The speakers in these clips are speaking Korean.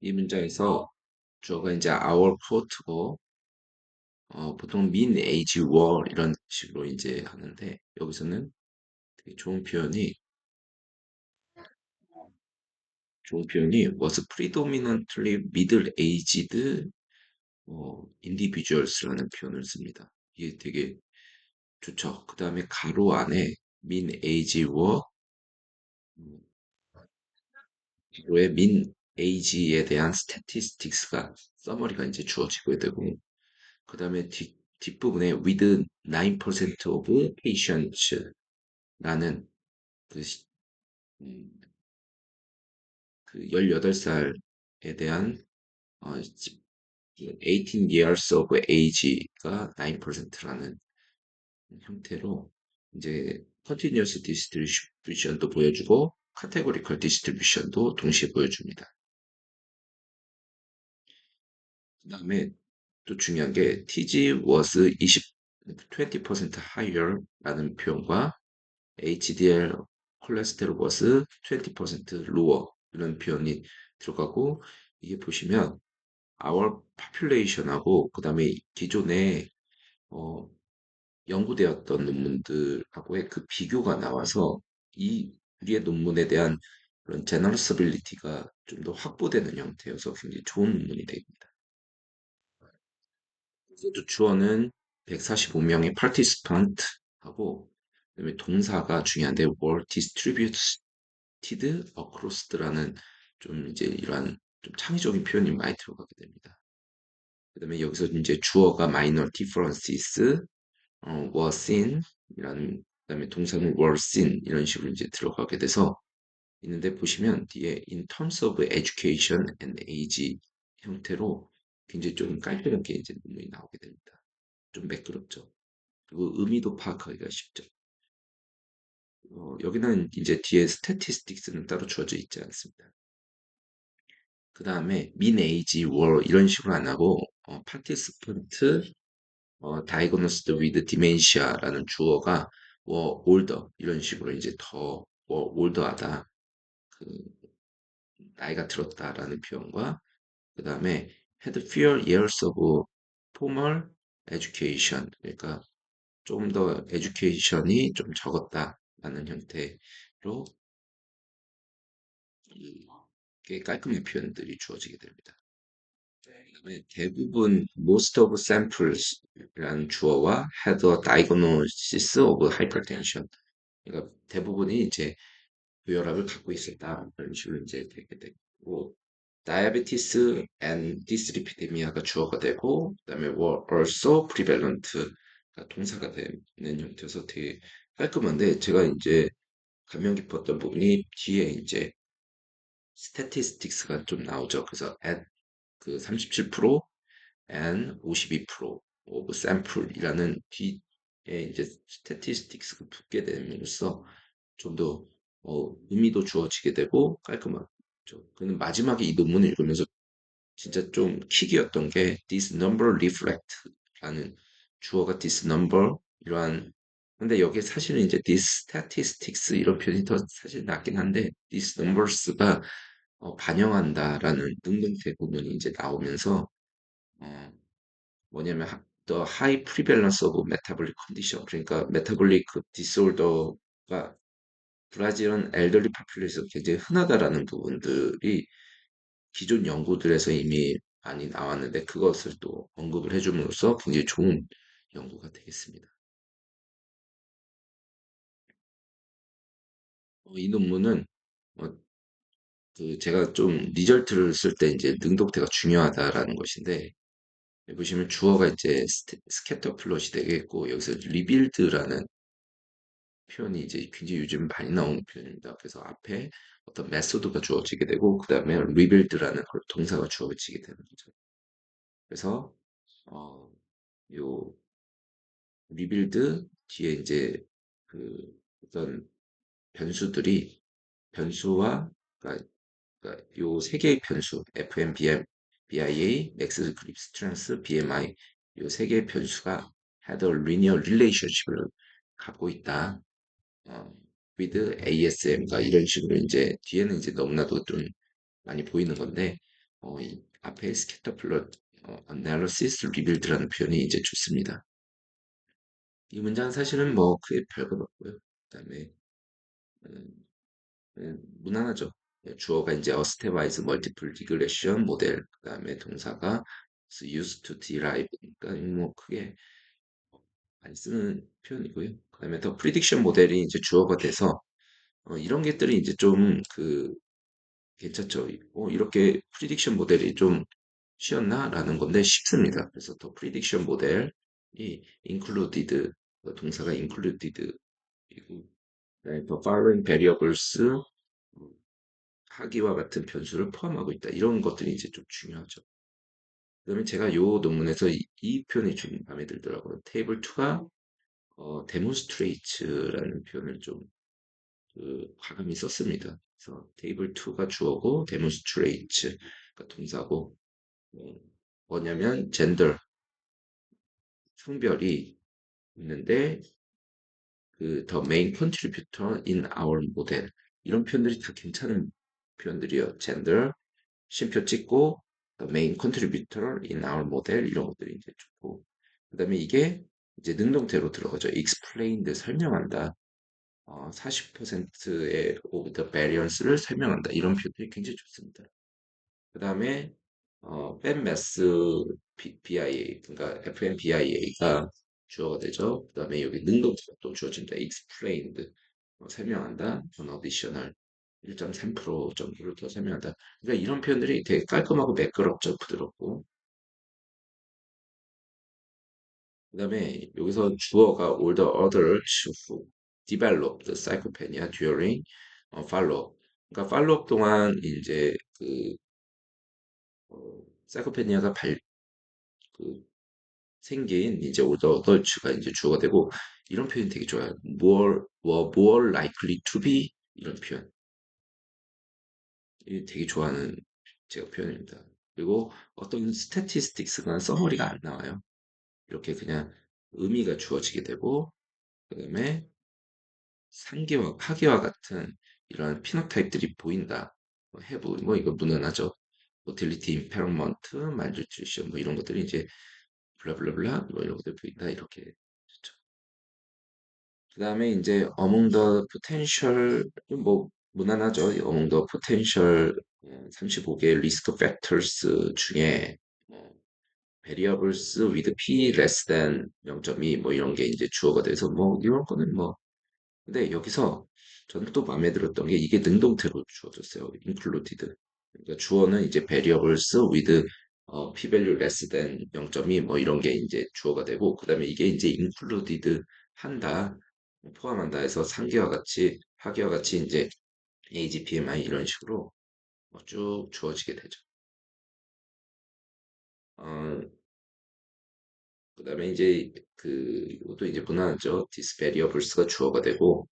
이 문장에서 주어가 이제 our quote고 보통 mean age war 이런 식으로 이제 하는데 여기서는 되게 좋은 표현이 was predominantly middle-aged individuals라는 표현을 씁니다. 이게 되게 좋죠. 그 다음에 가로 안에 mean age were 가로에 mean age에 대한 statistics가 서머리가 이제 주어지게 되고 그 다음에 뒷부분에 with 9% of patients라는 그, 음, 그 18살에 대한 18 years of age가 9%라는 형태로 이제 continuous distribution도 보여주고 categorical distribution도 동시에 보여줍니다. 그 다음에 또 중요한 게 TG was 20% higher 라는 표현과 HDL cholesterol was 20% lower 이런 표현이 들어가고 이게 보시면 our population하고 그 다음에 기존에 어, 연구되었던 논문들하고의 그 비교가 나와서 이 우리의 논문에 대한 그런 제너러서빌리티가 좀 더 확보되는 형태여서 굉장히 좋은 논문이 됩니다. 그래서 주어는 145명의 participant하고 그다음에 동사가 중요한데 were distributed across라는 좀 이제 이러한 좀 창의적인 표현이 많이 들어가게 됩니다. 그다음에 여기서 이제 주어가 minor differences were seen 이라는 그다음에 동사는 were seen 이런 식으로 이제 들어가게 돼서 있는데 보시면 뒤에 in terms of education and age 형태로 굉장히 좀 깔끔하게 이제 논문이 나오게 됩니다. 좀 매끄럽죠. 그리고 의미도 파악하기가 쉽죠. 여기는 이제 뒤에 statistics는 따로 주어져 있지 않습니다. 그 다음에 mean age were 이런 식으로 안 하고 participant diagnosed with dementia라는 주어가 were older 이런 식으로 이제 더 were older하다 그 나이가 들었다라는 표현과 그 다음에 had fewer years of formal education 그러니까 좀 더 에듀케이션이 좀 적었다라는 형태로 꽤 깔끔한 표현들이 주어지게 됩니다. 그다음에 대부분 most of samples라는 주어와 had a diagnosis of hypertension 그러니까 대부분이 이제 고혈압을 갖고 있었다 이런 식으로 이제 되게 되고 diabetes and dyslipidemia가 주어가 되고 그다음에 were also prevalent가 동사가 되는 형태여서 되게 깔끔한데 제가 이제 감명 깊었던 부분이 뒤에 이제 statistics가 좀 나오죠. 그래서 at 그 37% and 52% of sample이라는 뒤에 이제 statistics가 붙게 됨으로써 좀 더 의미도 주어지게 되고 깔끔하죠. 그는 마지막에 이 논문을 읽으면서 진짜 좀 킥이었던 게 this number reflect라는 주어가 this number 이러한 근데 여기에 사실은 이제 this statistics 이런 표현이 더 사실 낫긴 한데 this numbers가 반영한다라는 능동태 부분이 이제 나오면서 어, 뭐냐면 the high prevalence of metabolic condition 그러니까 metabolic disorder가 브라질은 엘더리 파퓰레이션에서 굉장히 흔하다라는 부분들이 기존 연구들에서 이미 많이 나왔는데 그것을 또 언급을 해줌으로써 굉장히 좋은 연구가 되겠습니다. 이 논문은 어, 그 제가 좀 리절트를 쓸 때 이제 능동태가 중요하다라는 것인데 여기 보시면 주어가 이제 스캐터 플롯이 되겠고 여기서 리빌드라는 표현이 이제 굉장히 요즘 많이 나오는 표현입니다. 그래서 앞에 어떤 메소드가 주어지게 되고 그 다음에 리빌드라는 동사가 주어지게 되는 거죠. 그래서 어, 요 리빌드 뒤에 이제 그 어떤 변수들이 변수와 그러니까 요 세 개의 변수 FM, BM, BIA, 맥스 그립 스트렝스, BMI 요 세 개의 변수가 had a linear relationship을 갖고 있다. with ASM과 이런 식으로 이제 뒤에는 이제 너무나도 좀 많이 보이는 건데, 이 앞에 scatter plot analysis revealed라는 표현이 이제 좋습니다. 이 문장은 사실은 뭐 크게 별건 없고요. 그다음에 음, 무난하죠. 주어가 이제 a stepwise multiple regression 모델, 그다음에 동사가 used to derive, 그러니까 뭐 크게 많이 쓰는 표현이고요. 그다음에 더 프리딕션 모델이 이제 주어가 돼서 이런 것들이 이제 좀 괜찮죠. 이렇게 프리딕션 모델이 좀 쉬었나라는 건데 쉽습니다. 그래서 더 프리딕션 모델이 included, 동사가 included이고, 그다음에 더 following variables, 하기와 같은 변수를 포함하고 있다. 이런 것들이 이제 좀 중요하죠. 그다음에 제가 요 논문에서 이 표현이 좀 마음에 들더라고요. 테이블 2가 demonstrates라는 표현을 좀 과감히 썼습니다. 그래서 테이블 2가 주어고 demonstrate가 동사고, 어, 뭐냐면 gender, 성별이 있는데 the main contributor in our model, 이런 표현들이 다 괜찮은 표현들이에요. gender, 쉼표 찍고 the main contributor in our model, 이런 것들이 이제 좋고, 그다음에 이게 이제 능동태로 들어가죠. explained, 설명한다. 40%의 of the variance를 설명한다. 이런 표현들이 굉장히 좋습니다. 그 다음에 FMS BIA, 그러니까 FMBIA가 주어가 되죠. 그 다음에 여기 능동태가 또 주어진다. explained, 설명한다. additional 1.3% 정도를 더 설명한다. 그러니까 이런 표현들이 되게 깔끔하고 매끄럽죠. 부드럽고. 그 다음에 여기서 주어가 all the others who developed psychopathia during follow-up. 그러니까 팔로업 동안 이제 사이코패니아가 그 생긴 이제 어덜츠가 이제 주어가 되고, 이런 표현 되게 좋아요. more likely to be, 이런 표현. 이 되게 좋아하는 제가 표현입니다. 그리고 어떤 스태티스틱스가 서머리가 안 나와요. 이렇게 그냥 의미가 주어지게 되고, 그다음에 상기와 파기와 같은 이런 피노타입들이 보인다. have, 뭐 이거 무난하죠. motility, impairment, malnutrition, 뭐 이런 것들이 이제 블라블라블라 뭐 이런 것들 보인다. 이렇게 좋죠. 그 다음에 이제 among the potential, 뭐 무난하죠. among the potential 35개의 list of factors 중에 variables with p less than 0.2, 뭐 이런 게 이제 주어가 돼서 뭐 이런 거는 뭐, 근데 여기서 저는 또 마음에 들었던 게 이게 능동태로 주어졌어요. included. 그러니까 주어는 이제 variables with p-value less than 0.2, 뭐 이런 게 이제 주어가 되고, 그다음에 이게 이제 included 한다, 포함한다 해서 상계와 같이 하계와 같이 이제 AGPMI 이런 식으로 쭉 주어지게 되죠. 어, 그다음에 이제 이것도 이제 무난하죠. These variables가 주어가 되고,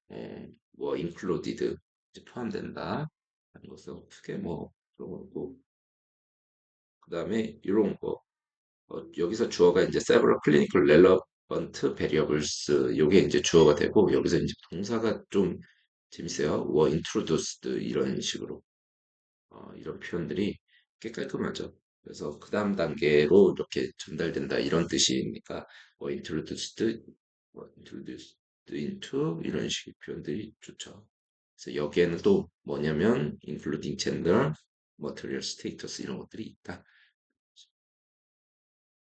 뭐 included 이제 포함된다 하는 것은 크게 뭐 그런 거고, 그다음에 이런 거 여기서 주어가 이제 several clinical relevant variables, 요게 이제 주어가 되고, 여기서 이제 동사가 좀 재밌어요. were introduced, 이런 식으로 이런 표현들이 꽤 깔끔하죠. 그래서 그 다음 단계로 이렇게 전달된다 이런 뜻이니까 introduced, introduced into 이런 식의 표현들이 좋죠. 그래서 여기에는 또 뭐냐면 including gender, material status 이런 것들이 있다.